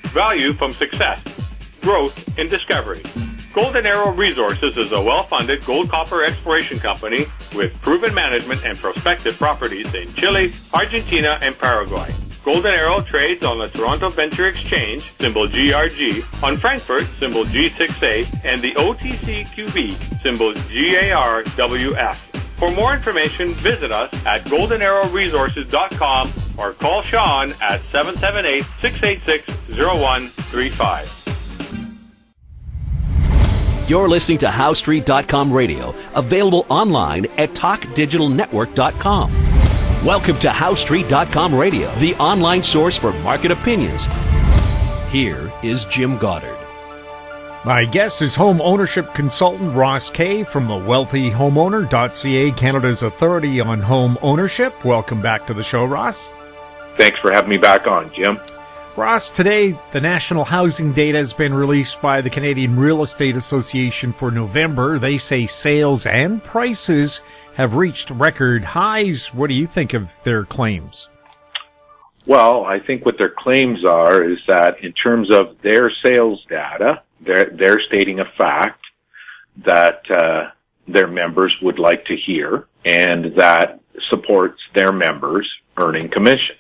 value from success, growth in discovery. Golden Arrow Resources is a well-funded gold-copper exploration company with proven management and prospective properties in Chile, Argentina, and Paraguay. Golden Arrow trades on the Toronto Venture Exchange, symbol GRG, on Frankfurt, symbol G6A, and the OTCQB, symbol GARWF. For more information, visit us at goldenarrowresources.com or call Sean at 778-686-0135. You're listening to HowStreet.com radio, available online at TalkDigitalNetwork.com. Welcome to HowStreet.com radio, the online source for market opinions. Here is Jim Goddard. My guest is home ownership consultant Ross Kay from the wealthyhomeowner.ca, Canada's authority on home ownership. Welcome back to the show, Ross. Thanks for having me back on, Jim. Ross, today the national housing data has been released by the Canadian Real Estate Association for November. They say sales and prices have reached record highs. What do you think of their claims? Well, I think what their claims are is that in terms of their sales data, they're stating a fact that their members would like to hear and that supports their members earning commission.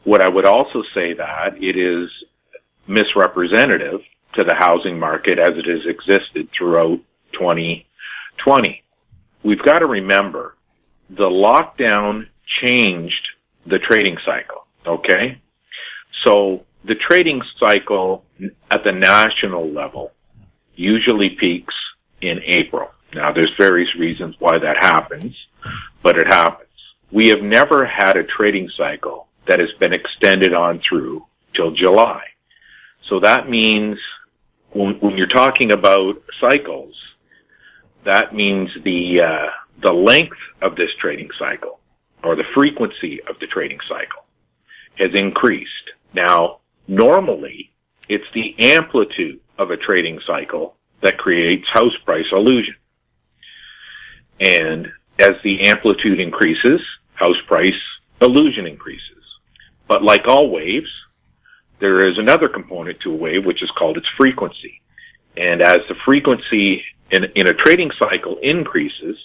What I would also say that it is misrepresentative to the housing market as it has existed throughout 2020. We've got to remember the lockdown changed the trading cycle, okay? So the trading cycle at the national level usually peaks in April. Now, there's various reasons why that happens, but it happens. We have never had a trading cycle that has been extended on through till July. So that means when you're talking about cycles, that means the length of this trading cycle or the frequency of the trading cycle has increased. Now, normally, it's the amplitude of a trading cycle that creates house price illusion. And as the amplitude increases, house price illusion increases. But like all waves, there is another component to a wave, which is called its frequency. And as the frequency in a trading cycle increases,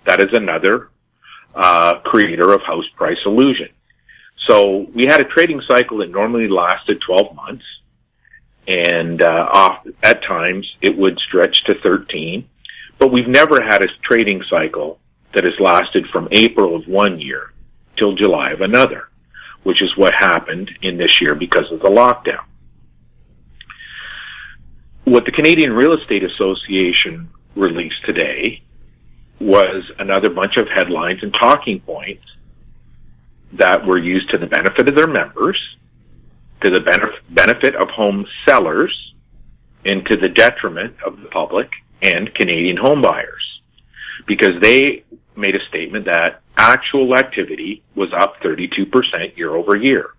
that is another creator of house price illusion. So we had a trading cycle that normally lasted 12 months, and at times it would stretch to 13. But we've never had a trading cycle that has lasted from April of one year till July of another, which is what happened in this year because of the lockdown. What the Canadian Real Estate Association released today was another bunch of headlines and talking points that were used to the benefit of their members, to the benefit of home sellers, and to the detriment of the public and Canadian home buyers, because they made a statement that actual activity was up 32% year over year.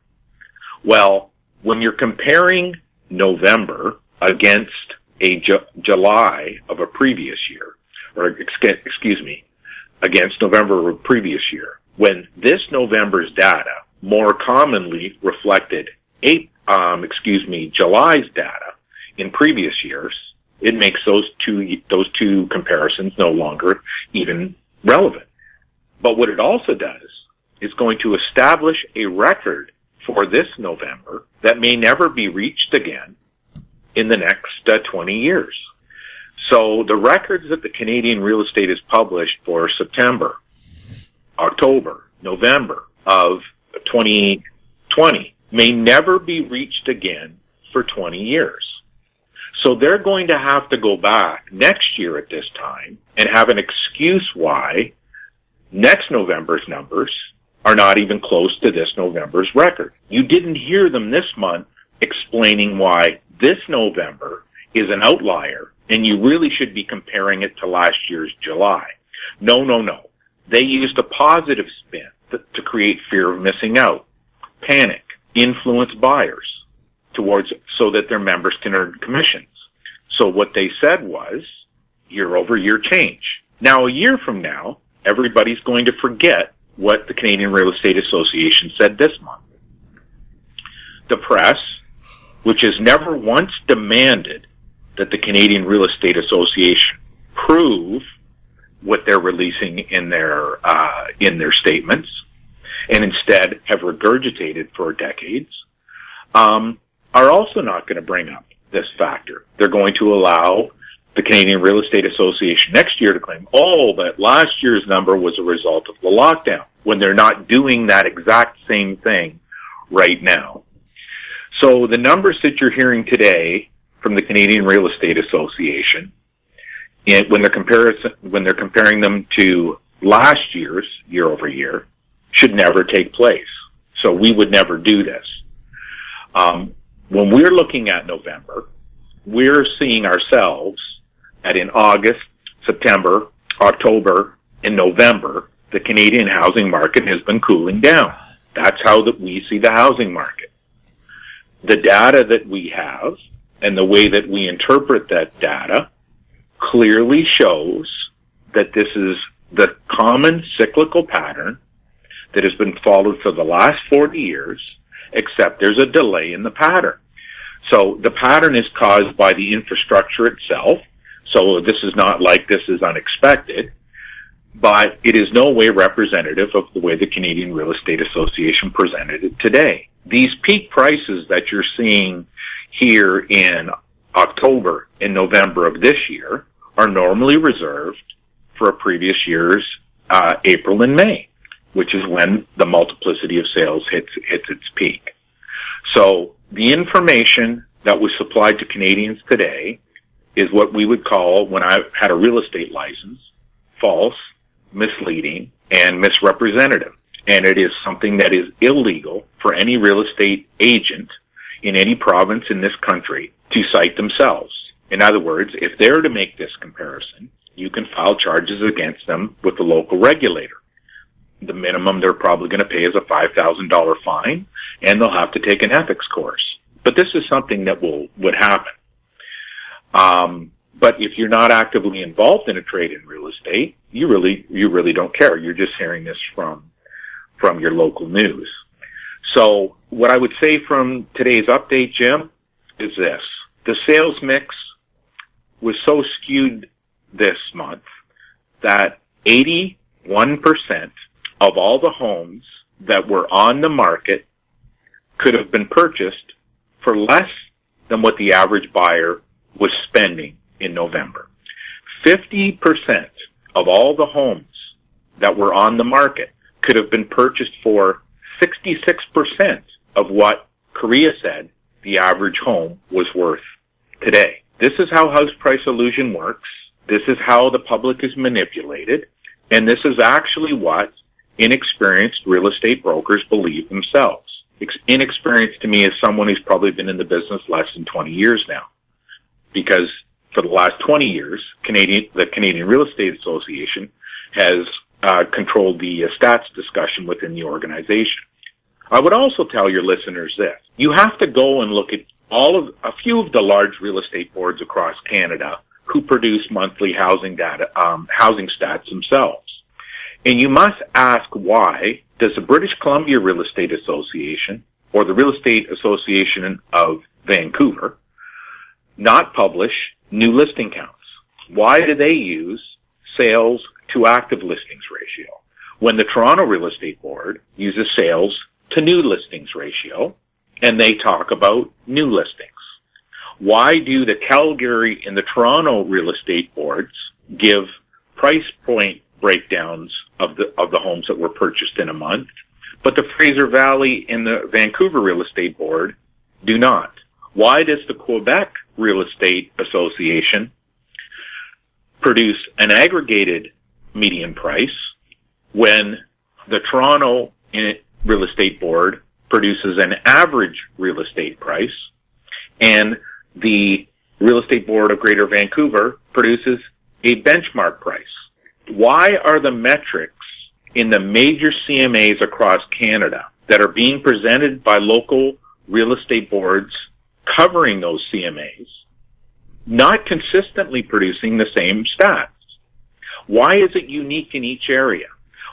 Well, when you're comparing November against a July of a previous year, or against November of a previous year, when this November's data more commonly reflected July's data in previous years, it makes those two comparisons no longer even relevant. But what it also does is going to establish a record for this November that may never be reached again in the next 20 years. So the records that the Canadian Real Estate has published for September, October, November of 2020 may never be reached again for 20 years. So they're going to have to go back next year at this time and have an excuse why next November's numbers are not even close to this November's record. You didn't hear them this month explaining why this November is an outlier and you really should be comparing it to last year's July. No. They used a positive spin to create fear of missing out, panic, influence buyers so that their members can earn commissions. So what they said was year-over-year change. Now, a year from now, everybody's going to forget what the Canadian Real Estate Association said this month. The press which has never once demanded that the Canadian Real Estate Association prove what they're releasing in their statements, and instead have regurgitated for decades, are also not going to bring up this factor. They're going to allow the Canadian Real Estate Association next year to claim, that last year's number was a result of the lockdown, when they're not doing that exact same thing right now. So the numbers that you're hearing today from the Canadian Real Estate Association, when they're comparing them to last year's year over year, should never take place. So we would never do this. When we're looking at November, we're seeing ourselves that in August, September, October, and November, the Canadian housing market has been cooling down. That's how we see the housing market. The data that we have and the way that we interpret that data clearly shows that this is the common cyclical pattern that has been followed for the last 40 years, except there's a delay in the pattern. So the pattern is caused by the infrastructure itself. So this is not like this is unexpected, but it is no way representative of the way the Canadian Real Estate Association presented it today. These peak prices that you're seeing here in October and November of this year are normally reserved for a previous year's April and May, which is when the multiplicity of sales hits its peak. So the information that was supplied to Canadians today is what we would call, when I had a real estate license, false, misleading, and misrepresentative. And it is something that is illegal for any real estate agent in any province in this country to cite themselves. In other words, if they're to make this comparison, you can file charges against them with the local regulator. The minimum they're probably going to pay is a $5,000 fine, and they'll have to take an ethics course. But this is something that would happen. But if you're not actively involved in a trade in real estate, you really don't care. You're just hearing this from your local news. So what I would say from today's update, Jim, is this. The sales mix was so skewed this month that 81% of all the homes that were on the market could have been purchased for less than what the average buyer was spending in November. 50% of all the homes that were on the market could have been purchased for 66% of what Korea said the average home was worth today. This is how house price illusion works. This is how the public is manipulated. And this is actually what inexperienced real estate brokers believe themselves. Inexperienced to me is someone who's probably been in the business less than 20 years now. Because for the last 20 years, the Canadian Real Estate Association has controlled the stats discussion within the organization. I would also tell your listeners this. You have to go and look at a few of the large real estate boards across Canada who produce monthly housing data, housing stats themselves. And you must ask, why does the British Columbia Real Estate Association or the Real Estate Association of Vancouver not publish new listing counts? Why do they use sales to active listings ratio when the Toronto Real Estate Board uses sales to new listings ratio, and they talk about new listings? Why do the Calgary and the Toronto Real Estate Boards give price point breakdowns of the homes that were purchased in a month, but the Fraser Valley and the Vancouver Real Estate Board do not? Why does the Quebec Real Estate Association produce an aggregated median price when the Toronto Real Estate Board produces an average real estate price and the Real Estate Board of Greater Vancouver produces a benchmark price? Why are the metrics in the major CMAs across Canada that are being presented by local real estate boards covering those CMAs not consistently producing the same stats? Why is it unique in each area?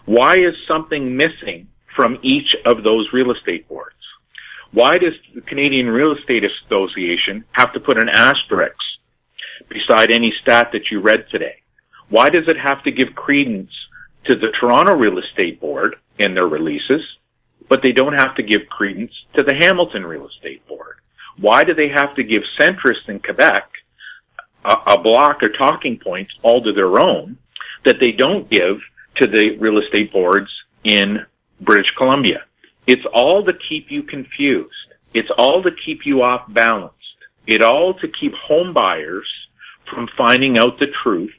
Why is something missing from each of those real estate boards? Why does the Canadian Real Estate Association have to put an asterisk beside any stat that you read today? Why does it have to give credence to the Toronto Real Estate Board in their releases, but they don't have to give credence to the Hamilton Real Estate Board? Why do they have to give centrists in Quebec a block or talking points all to their own that they don't give to the real estate boards in British Columbia? It's all to keep you confused. It's all to keep you off balance. It's all to keep home buyers from finding out the truth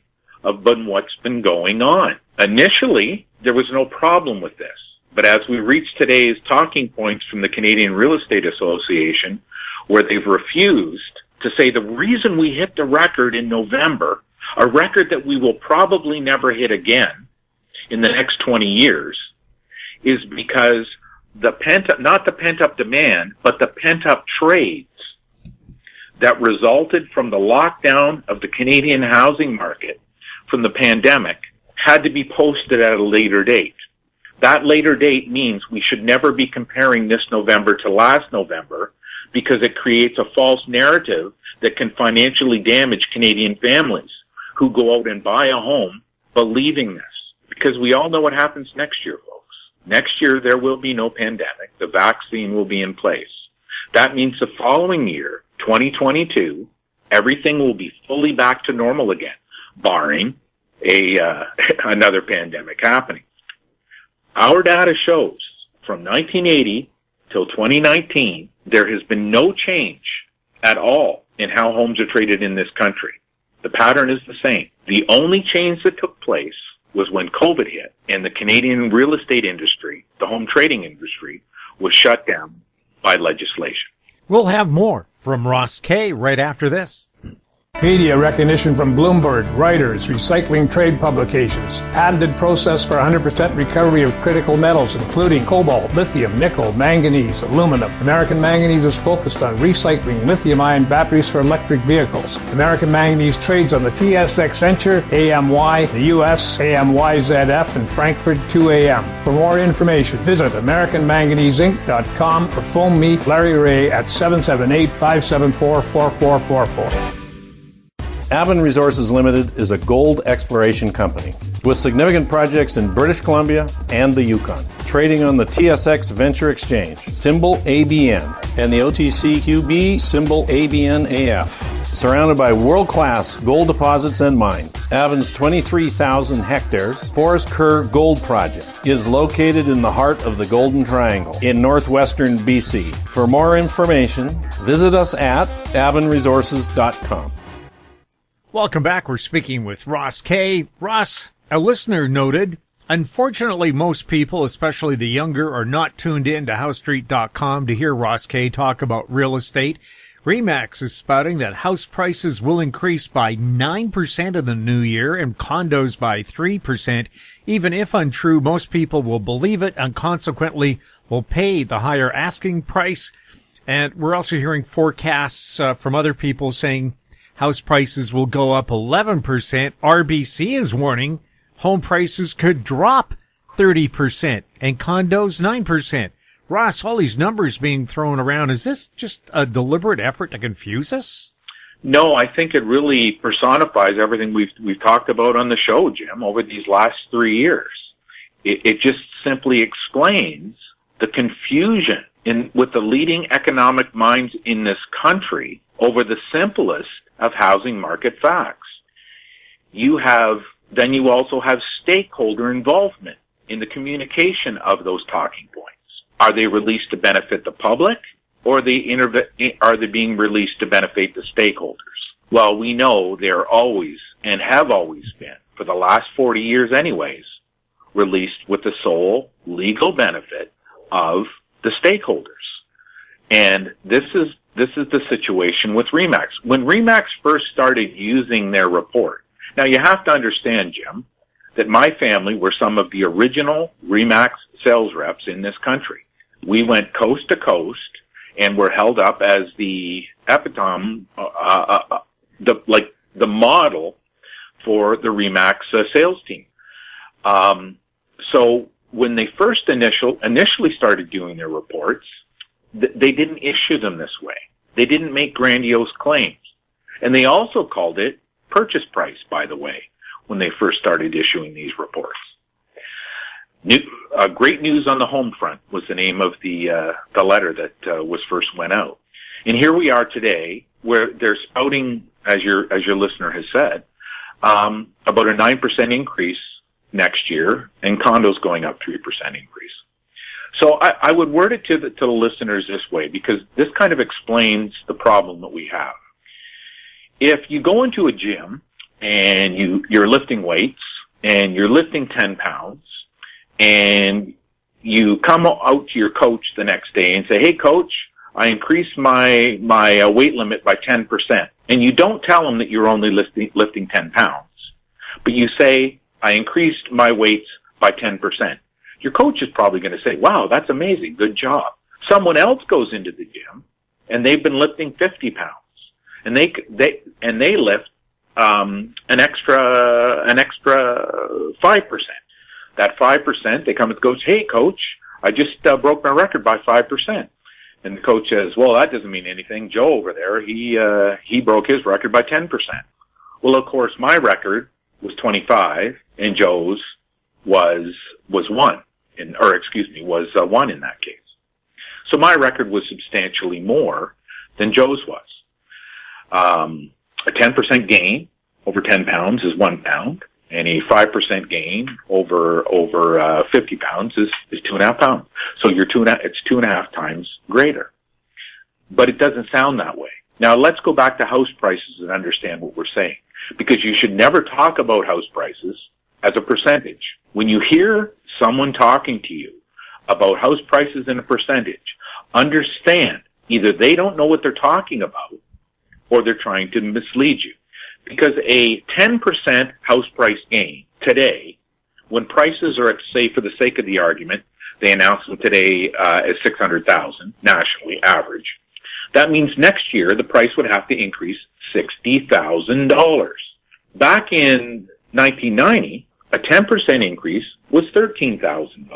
of what's been going on. Initially, there was no problem with this. But as we reach today's talking points from the Canadian Real Estate Association, where they've refused to say the reason we hit the record in November, a record that we will probably never hit again in the next 20 years, is because not the pent-up demand, but the pent-up trades that resulted from the lockdown of the Canadian housing market from the pandemic had to be posted at a later date. That later date means we should never be comparing this November to last November, because it creates a false narrative that can financially damage Canadian families who go out and buy a home believing this. Because we all know what happens next year, folks. Next year, there will be no pandemic. The vaccine will be in place. That means the following year, 2022, everything will be fully back to normal again, barring another pandemic happening. Our data shows from 1980 till 2019, there has been no change at all in how homes are traded in this country. The pattern is the same. The only change that took place was when COVID hit and the Canadian real estate industry, the home trading industry, was shut down by legislation. We'll have more from Ross Kay right after this. Media recognition from Bloomberg, Reuters, recycling trade publications, patented process for 100% recovery of critical metals, including cobalt, lithium, nickel, manganese, aluminum. American Manganese is focused on recycling lithium-ion batteries for electric vehicles. American Manganese trades on the TSX Venture, AMY, the US, AMYZF, and Frankfurt 2AM. For more information, visit AmericanManganeseInc.com or phone me, Larry Ray, at 778-574-4444. Avon Resources Limited is a gold exploration company with significant projects in British Columbia and the Yukon, trading on the TSX Venture Exchange, symbol ABN, and the OTCQB, symbol ABNAF. Surrounded by world-class gold deposits and mines, Avon's 23,000 hectares Forest Kerr Gold Project is located in the heart of the Golden Triangle in northwestern BC. For more information, visit us at avonresources.com. Welcome back. We're speaking with Ross Kay. Ross, a listener noted, unfortunately, most people, especially the younger, are not tuned in to HouseStreet.com to hear Ross Kay talk about real estate. RE/MAX is spouting that house prices will increase by 9% in the new year and condos by 3%. Even if untrue, most people will believe it and consequently will pay the higher asking price. And we're also hearing forecasts from other people saying house prices will go up 11%. RBC is warning home prices could drop 30% and condos 9%. Ross, all these numbers being thrown around, is this just a deliberate effort to confuse us? No, I think it really personifies everything we've talked about on the show, Jim, over these last 3 years. It just simply explains the confusion with the leading economic minds in this country over the simplest of housing market facts. You also have stakeholder involvement in the communication of those talking points. Are they released to benefit the public, or are they being released to benefit the stakeholders? Well, we know they're always, and have always been, for the last 40 years anyways, released with the sole legal benefit of the stakeholders. And this is the situation with RE/MAX. When RE/MAX first started using their report, now you have to understand, Jim, that my family were some of the original RE/MAX sales reps in this country. We went coast to coast and were held up as the epitome, the model for the RE/MAX sales team. So when they first initially started doing their reports, they didn't issue them this way. They didn't make grandiose claims. And they also called it purchase price, by the way, when they first started issuing these reports. Great news on the home front was the name of the letter that was first went out. And here we are today, where they're spouting, as your listener has said, about a 9% increase next year, and condos going up 3% increase. So I would word it to the listeners this way, because this kind of explains the problem that we have. If you go into a gym and you're lifting weights and you're lifting 10 pounds, and you come out to your coach the next day and say, "Hey, coach, I increased my weight limit by 10%. And you don't tell them that you're only lifting 10 pounds, but you say, "I increased my weights by 10%. Your coach is probably going to say, "Wow, that's amazing. Good job." Someone else goes into the gym and they've been lifting 50 pounds and they lift, an extra 5%. That 5%, they come and goes, "Hey, coach, I just broke my record by 5%. And the coach says, "Well, that doesn't mean anything. Joe over there, he broke his record by 10%. Well, of course, my record was 25 and Joe's was 1, was 1 in that case. So my record was substantially more than Joe's was. A 10% gain over 10 pounds is 1 pound, and a 5% gain over 50 pounds is 2.5 pounds. So it's 2.5 times greater. But it doesn't sound that way. Now let's go back to house prices and understand what we're saying, because you should never talk about house prices as a percentage. When you hear someone talking to you about house prices in a percentage, understand either they don't know what they're talking about or they're trying to mislead you. Because a 10% house price gain today, when prices are at, say, for the sake of the argument, they announced them today as $600,000 nationally average. That means next year the price would have to increase $60,000. Back in 1990, a 10% increase was $13,000.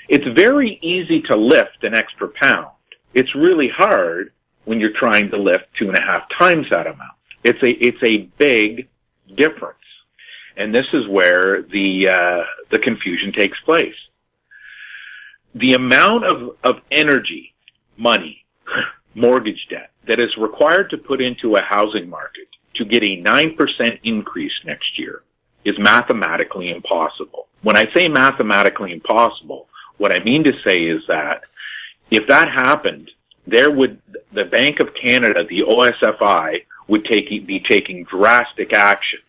It's very easy to lift an extra pound. It's really hard when you're trying to lift 2.5 times that amount. It's a big difference. And this is where the confusion takes place. The amount of energy, money, mortgage debt that is required to put into a housing market to get a 9% increase next year is mathematically impossible. When I say mathematically impossible, what I mean to say is that if that happened, the Bank of Canada, the OSFI, would be taking drastic action,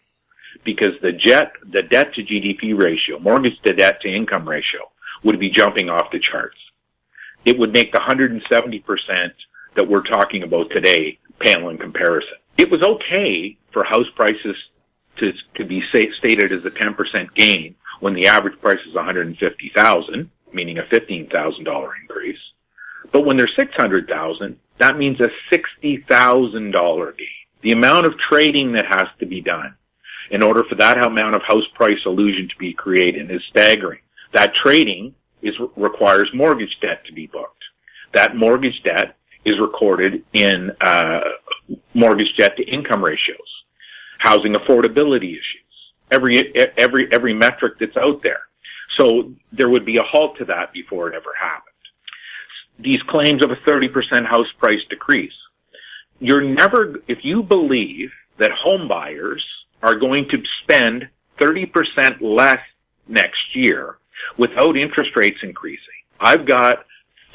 because the debt to GDP ratio, mortgage to debt to income ratio, would be jumping off the charts. It would make the 170% that we're talking about today pale in comparison. It was okay for house prices to be stated as a 10% gain when the average price is $150,000, meaning a $15,000 increase. But when they're $600,000, that means a $60,000 gain. The amount of trading that has to be done in order for that amount of house price illusion to be created is staggering. That trading requires mortgage debt to be booked. That mortgage debt is recorded in mortgage debt to income ratios, housing affordability issues, every metric that's out there. So there would be a halt to that before it ever happened. These claims of a 30% house price decrease. If you believe that home buyers are going to spend 30% less next year without interest rates increasing. I've got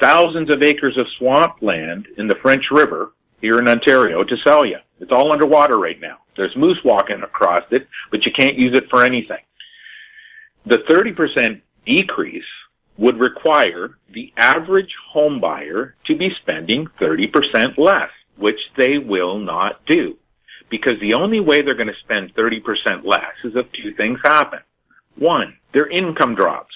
thousands of acres of swampland in the French River here in Ontario to sell you. It's all underwater right now. There's moose walking across it, but you can't use it for anything. The 30% decrease would require the average home buyer to be spending 30% less, which they will not do. Because the only way they're going to spend 30% less is if two things happen. One, their income drops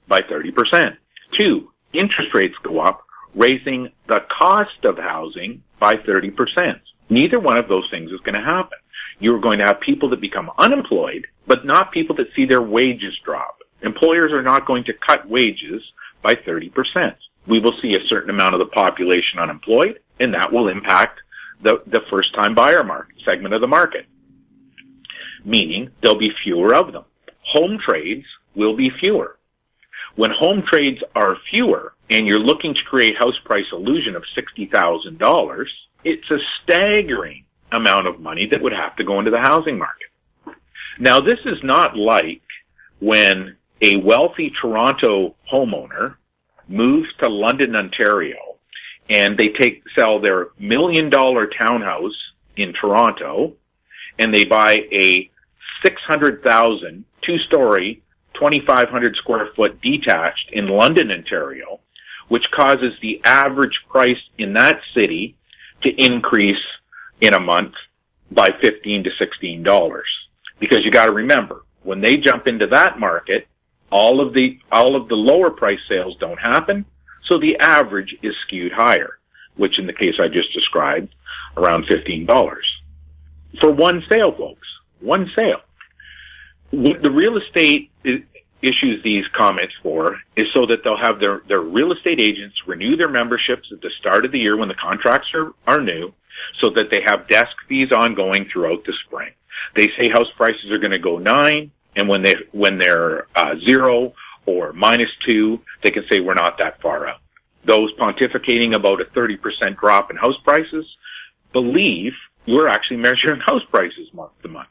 by 30%. Two, interest rates go up, raising the cost of housing by 30%. Neither one of those things is going to happen. You're going to have people that become unemployed, but not people that see their wages drop. Employers are not going to cut wages by 30%. we will see a certain amount of the population unemployed, and that will impact the first-time buyer market segment of the market, meaning there'll be fewer of them. Home trades will be fewer. When home trades are fewer and you're looking to create house price illusion of $60,000, it's a staggering amount of money that would have to go into the housing market. Now, this is not like when a wealthy Toronto homeowner moves to London, Ontario, and they sell their $1 million townhouse in Toronto, and they buy a $600,000 two-story, 2,500 square foot detached in London, Ontario, which causes the average price in that city to increase in a month by $15 to $16. Because you got to remember, when they jump into that market, all of the lower price sales don't happen, so the average is skewed higher, which in the case I just described, around $15. For one sale, folks. One sale. What the real estate issues these comments for is so that they'll have their real estate agents renew their memberships at the start of the year when the contracts are new, so that they have desk fees ongoing throughout the spring. They say house prices are going to go 9, and when they're 0 or -2, they can say we're not that far out. Those pontificating about a 30% drop in house prices believe we're actually measuring house prices month to month,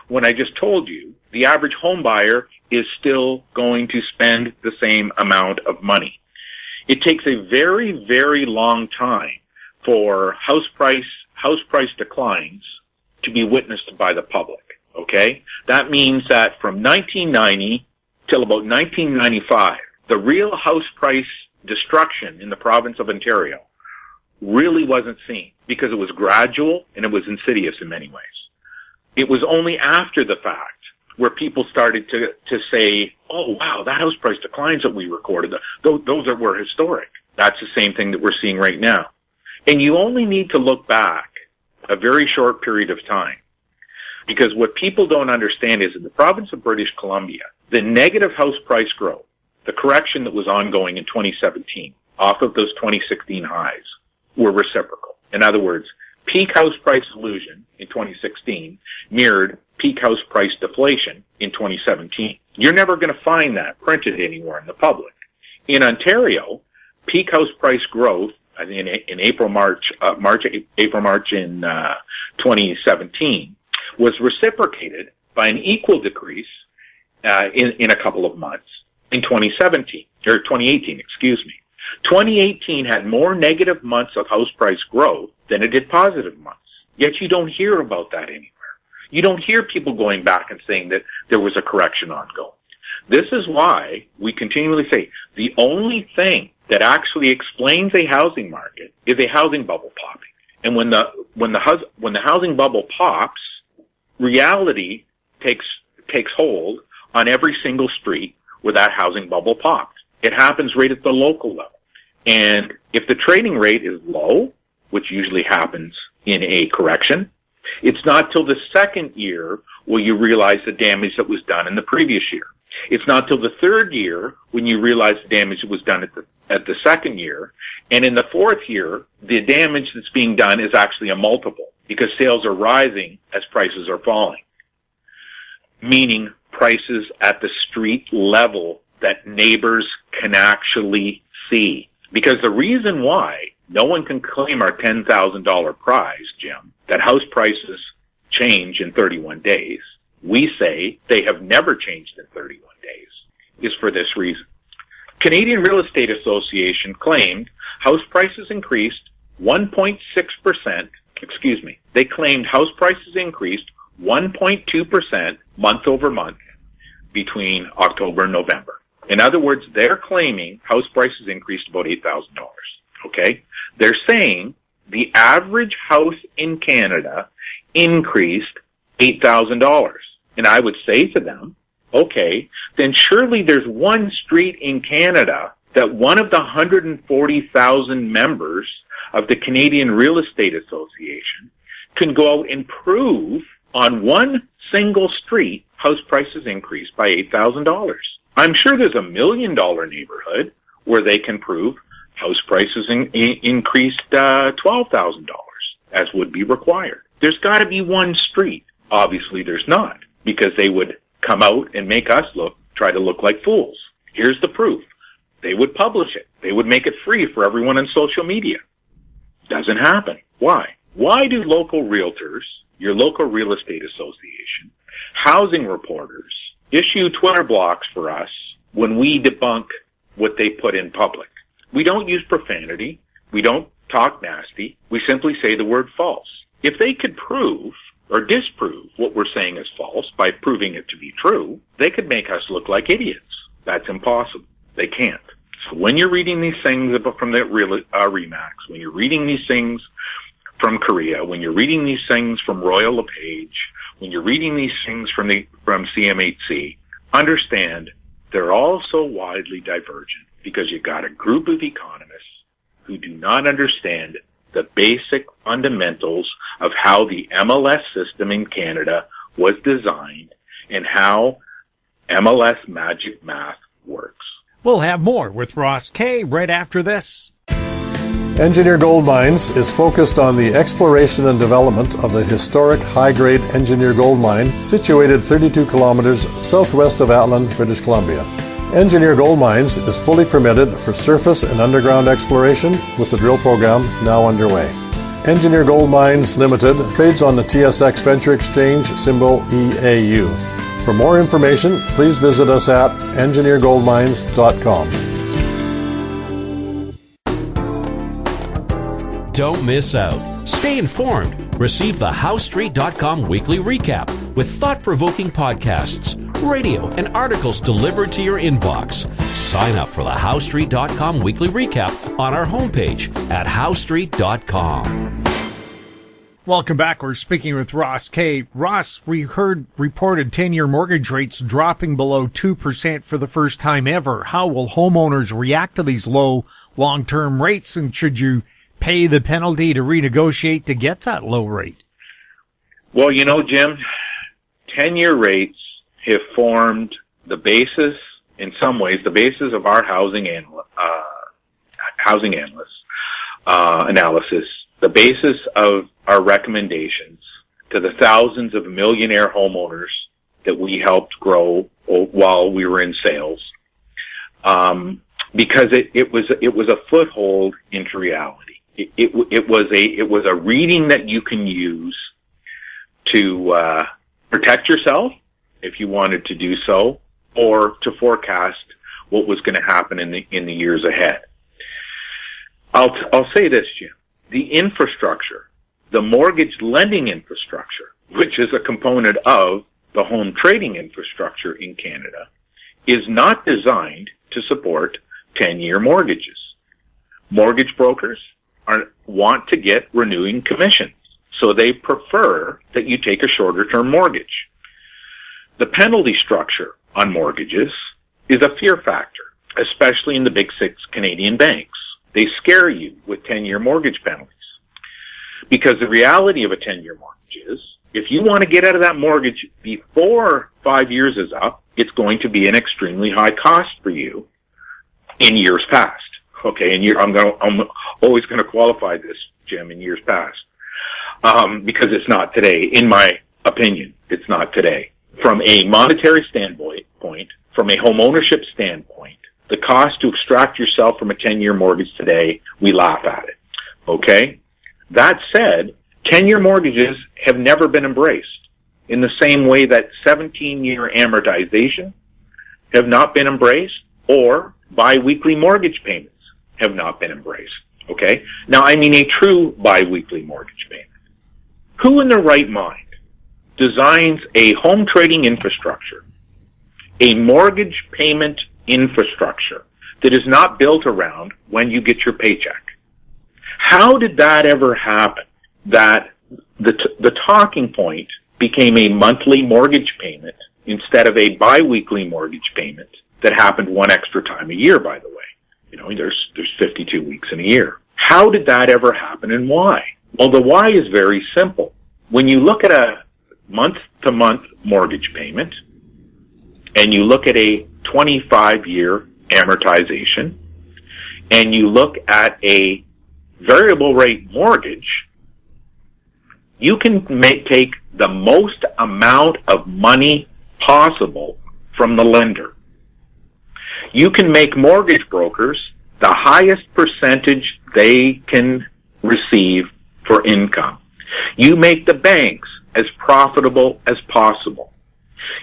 when I just told you the average home buyer is still going to spend the same amount of money. It takes a very, very long time for house price declines to be witnessed by the public, okay? That means that from 1990 till about 1995, the real house price destruction in the province of Ontario really wasn't seen because it was gradual and it was insidious in many ways. It was only after the fact where people started to say, oh, wow, that house price declines that we recorded, those were historic. That's the same thing that we're seeing right now. And you only need to look back a very short period of time, because what people don't understand is in the province of British Columbia, the negative house price growth, the correction that was ongoing in 2017 off of those 2016 highs, were reciprocal. In other words, peak house price illusion in 2016 mirrored peak house price deflation in 2017. You're never going to find that printed anywhere in the public. In Ontario, peak house price growth in April, March in 2017 was reciprocated by an equal decrease in a couple of months in 2018, excuse me. 2018 had more negative months of house price growth than it did positive months. Yet you don't hear about that anywhere. You don't hear people going back and saying that there was a correction ongoing. This is why we continually say the only thing that actually explains a housing market is a housing bubble popping. And when the housing bubble pops, reality takes hold on every single street where that housing bubble popped. It happens right at the local level. And if the trading rate is low, which usually happens in a correction, it's not till the second year will you realize the damage that was done in the previous year. It's not till the third year when you realize the damage that was done at the second year. And in the fourth year, the damage that's being done is actually a multiple because sales are rising as prices are falling, meaning prices at the street level that neighbors can actually see. Because the reason why no one can claim our $10,000 prize, Jim, that house prices change in 31 days, we say they have never changed in 31 days, is for this reason. Canadian Real Estate Association claimed house prices increased 1.6%, they claimed house prices increased 1.2% month over month between October and November. In other words, they're claiming house prices increased about $8,000, okay? They're saying the average house in Canada increased $8,000. And I would say to them, okay, then surely there's one street in Canada that one of the 140,000 members of the Canadian Real Estate Association can go out and prove on one single street house prices increased by $8,000. I'm sure there's $1 million neighborhood where they can prove House prices increased $12,000, as would be required. There's got to be one street. Obviously, there's not, because they would come out and make us try to look like fools. Here's the proof. They would publish it. They would make it free for everyone on social media. Doesn't happen. Why? Why do local realtors, your local real estate association, housing reporters, issue Twitter blocks for us when we debunk what they put in public? We don't use profanity. We don't talk nasty. We simply say the word false. If they could prove or disprove what we're saying is false by proving it to be true, they could make us look like idiots. That's impossible. They can't. So when you're reading these things from the REMAX, when you're reading these things from Korea, when you're reading these things from Royal LePage, when you're reading these things from CMHC, understand they're all so widely divergent because you've got a group of economists who do not understand the basic fundamentals of how the MLS system in Canada was designed and how MLS magic math works. We'll have more with Ross Kay right after this. Engineer Gold Mines is focused on the exploration and development of the historic high-grade Engineer Gold Mine situated 32 kilometers southwest of Atlin, British Columbia. Engineer Gold Mines is fully permitted for surface and underground exploration with the drill program now underway. Engineer Gold Mines Limited trades on the TSX Venture Exchange, symbol EAU. For more information, please visit us at engineergoldmines.com. Don't miss out. Stay informed. Receive the HowStreet.com weekly recap with thought-provoking podcasts, radio, and articles delivered to your inbox. Sign up for the HowStreet.com weekly recap on our homepage at HowStreet.com. Welcome back. We're speaking with Ross Kay. Ross, we heard reported 10-year mortgage rates dropping below 2% for the first time ever. How will homeowners react to these low long-term rates, and should you pay the penalty to renegotiate to get that low rate? Well, Jim, 10-year rates have formed the basis, in some ways, the basis of our housing analysts analysis, the basis of our recommendations to the thousands of millionaire homeowners that we helped grow while we were in sales, because it was a foothold into reality. It was a reading that you can use to protect yourself if you wanted to do so, or to forecast what was going to happen in the years ahead. I'll say this, Jim. The infrastructure, the mortgage lending infrastructure, which is a component of the home trading infrastructure in Canada, is not designed to support 10-year mortgages. Mortgage brokers want to get renewing commissions, so they prefer that you take a shorter-term mortgage. The penalty structure on mortgages is a fear factor, especially in the big six Canadian banks. They scare you with 10-year mortgage penalties. Because the reality of a 10-year mortgage is, if you want to get out of that mortgage before 5 years is up, it's going to be an extremely high cost for you in years past. Okay, and I'm always going to qualify this, Jim, in years past, because it's not today. In my opinion, it's not today. From a monetary standpoint, from a home ownership standpoint, the cost to extract yourself from a 10-year mortgage today, we laugh at it. Okay? That said, 10-year mortgages have never been embraced in the same way that 17-year amortization have not been embraced, or biweekly mortgage payments have not been embraced. Okay? Now, I mean a true biweekly mortgage payment. Who in their right mind designs a home trading infrastructure, a mortgage payment infrastructure that is not built around when you get your paycheck? How did that ever happen, that the talking point became a monthly mortgage payment instead of a biweekly mortgage payment that happened one extra time a year, by the way? There's 52 weeks in a year. How did that ever happen, and why? Well, the why is very simple. When you look at a month-to-month mortgage payment, and you look at a 25-year amortization, and you look at a variable rate mortgage, you can take the most amount of money possible from the lender. You can make mortgage brokers the highest percentage they can receive for income. You make the banks as profitable as possible.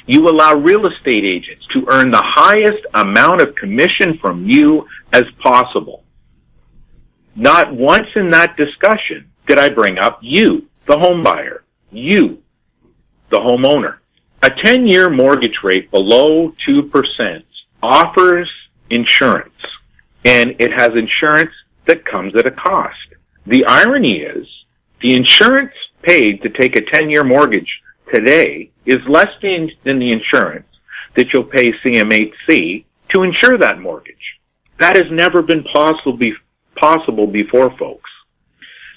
You allow real estate agents to earn the highest amount of commission from you as possible. Not once in that discussion did I bring up you, the home buyer, you, the homeowner. A 10-year mortgage rate below 2% offers insurance, and it has insurance that comes at a cost. The irony is, the insurance paid to take a 10-year mortgage today is less than the insurance that you'll pay CMHC to insure that mortgage. That has never been possible before, folks.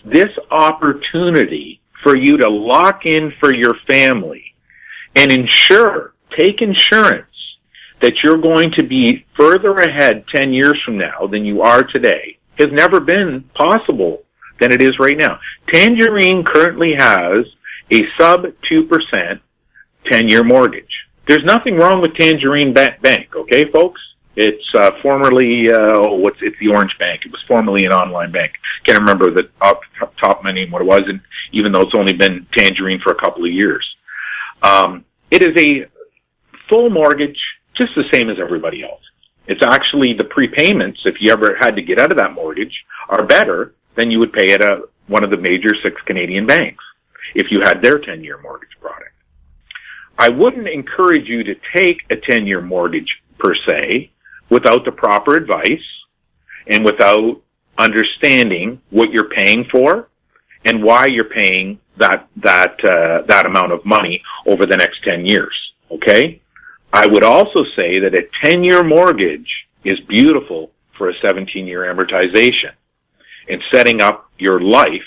This opportunity for you to lock in for your family and take insurance that you're going to be further ahead 10 years from now than you are today has never been possible than it is right now. Tangerine currently has a sub 2% 10-year mortgage. There's nothing wrong with Tangerine Bank, okay, folks? It's formerly, it's the Orange Bank. It was formerly an online bank. Can't remember the top name, what it was, and even though it's only been Tangerine for a couple of years. It is a full mortgage, just the same as everybody else. It's actually the prepayments, if you ever had to get out of that mortgage, are better than you would pay at one of the major 6 Canadian banks if you had their 10-year mortgage product. I wouldn't encourage you to take a 10-year mortgage per se without the proper advice and without understanding what you're paying for and why you're paying that amount of money over the next 10 years. Okay? I would also say that a 10-year mortgage is beautiful for a 17-year amortization and setting up your life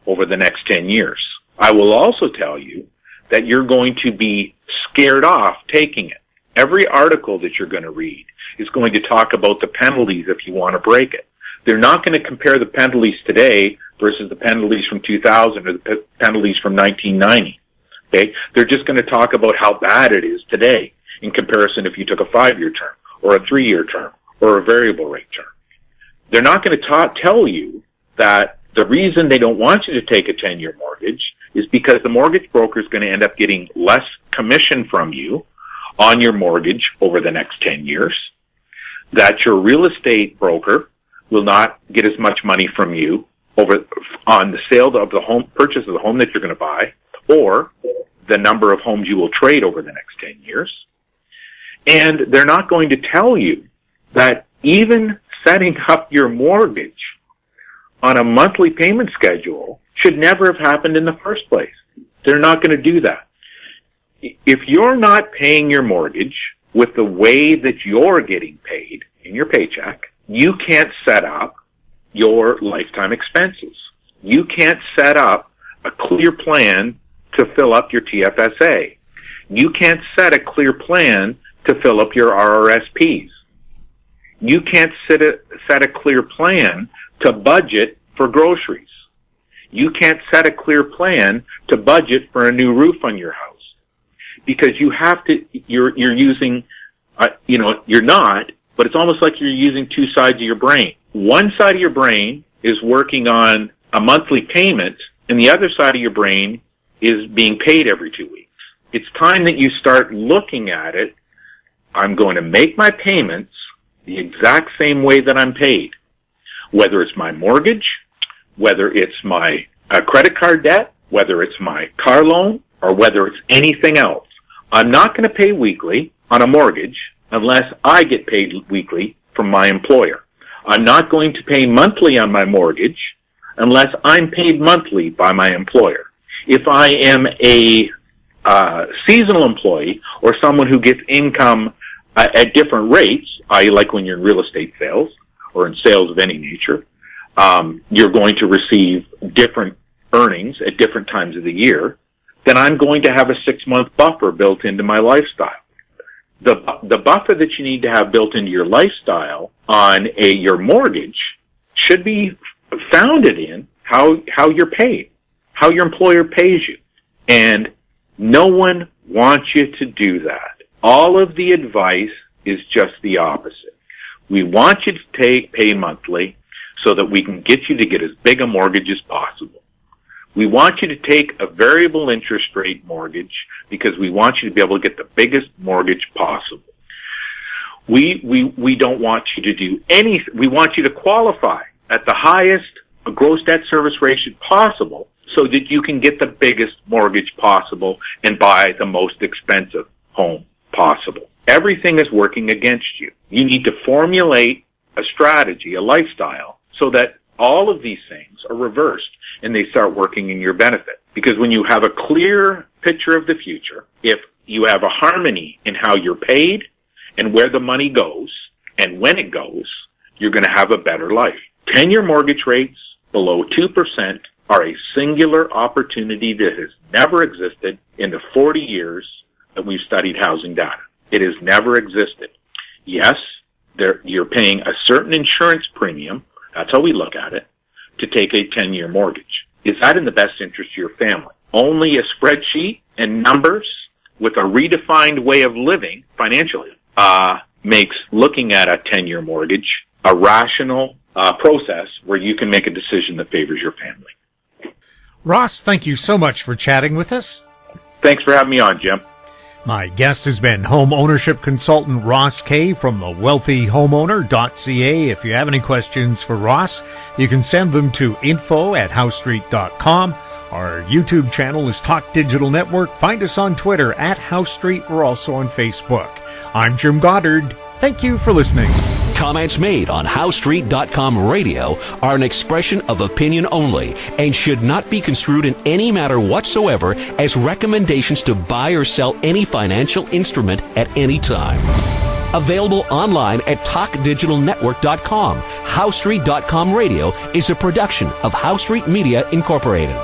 over the next 10 years. I will also tell you that you're going to be scared off taking it. Every article that you're going to read is going to talk about the penalties if you want to break it. They're not going to compare the penalties today versus the penalties from 2000 or the penalties from 1990. Okay? They're just going to talk about how bad it is today in comparison if you took a 5-year term or a 3-year term or a variable rate term. They're not going to tell you that the reason they don't want you to take a 10-year mortgage is because the mortgage broker is going to end up getting less commission from you on your mortgage over the next 10 years, that your real estate broker will not get as much money from you on the sale of the home, purchase of the home that you're going to buy, or the number of homes you will trade over the next 10 years. And they're not going to tell you that even setting up your mortgage on a monthly payment schedule should never have happened in the first place. They're not going to do that. If you're not paying your mortgage with the way that you're getting paid in your paycheck, you can't set up your lifetime expenses. You can't set up a clear plan to fill up your TFSA. You can't set a clear plan to fill up your RRSPs. You can't set a clear plan to budget for groceries. You can't set a clear plan to budget for a new roof on your house. Because you have to, you're using, you're not, but it's almost like you're using two sides of your brain. One side of your brain is working on a monthly payment, and the other side of your brain is being paid every 2 weeks. It's time that you start looking at it. I'm going to make my payments the exact same way that I'm paid. Whether it's my mortgage, whether it's my credit card debt, whether it's my car loan, or whether it's anything else. I'm not going to pay weekly on a mortgage unless I get paid weekly from my employer. I'm not going to pay monthly on my mortgage unless I'm paid monthly by my employer. If I am a seasonal employee or someone who gets income at different rates, i.e. like when you're in real estate sales or in sales of any nature, you're going to receive different earnings at different times of the year, then I'm going to have a 6-month buffer built into my lifestyle. The buffer that you need to have built into your lifestyle on your mortgage should be founded in how you're paid, how your employer pays you. And no one wants you to do that. All of the advice is just the opposite. We want you to pay monthly so that we can get you to get as big a mortgage as possible. We want you to take a variable interest rate mortgage because we want you to be able to get the biggest mortgage possible. We don't want you to do anything. We want you to qualify at the highest gross debt service ratio possible so that you can get the biggest mortgage possible and buy the most expensive home possible. Everything is working against you. You need to formulate a strategy, a lifestyle, so that all of these things are reversed and they start working in your benefit. Because when you have a clear picture of the future, if you have a harmony in how you're paid and where the money goes and when it goes, you're going to have a better life. 10-year mortgage rates below 2% are a singular opportunity that has never existed in the 40 years that we've studied housing data. It has never existed. Yes, you're paying a certain insurance premium, that's how we look at it, to take a 10-year mortgage. Is that in the best interest of your family? Only a spreadsheet and numbers with a redefined way of living financially makes looking at a 10-year mortgage a rational process where you can make a decision that favors your family. Ross, thank you so much for chatting with us. Thanks for having me on, Jim. My guest has been home ownership consultant Ross Kay from the wealthyhomeowner.ca. If you have any questions for Ross, you can send them to info@housestreet.com. Our YouTube channel is Talk Digital Network. Find us on Twitter @HouseStreet. We're also on Facebook. I'm Jim Goddard. Thank you for listening. Comments made on HouseStreet.com radio are an expression of opinion only and should not be construed in any matter whatsoever as recommendations to buy or sell any financial instrument at any time. Available online at TalkDigitalNetwork.com. HouseStreet.com radio is a production of House Street Media Incorporated.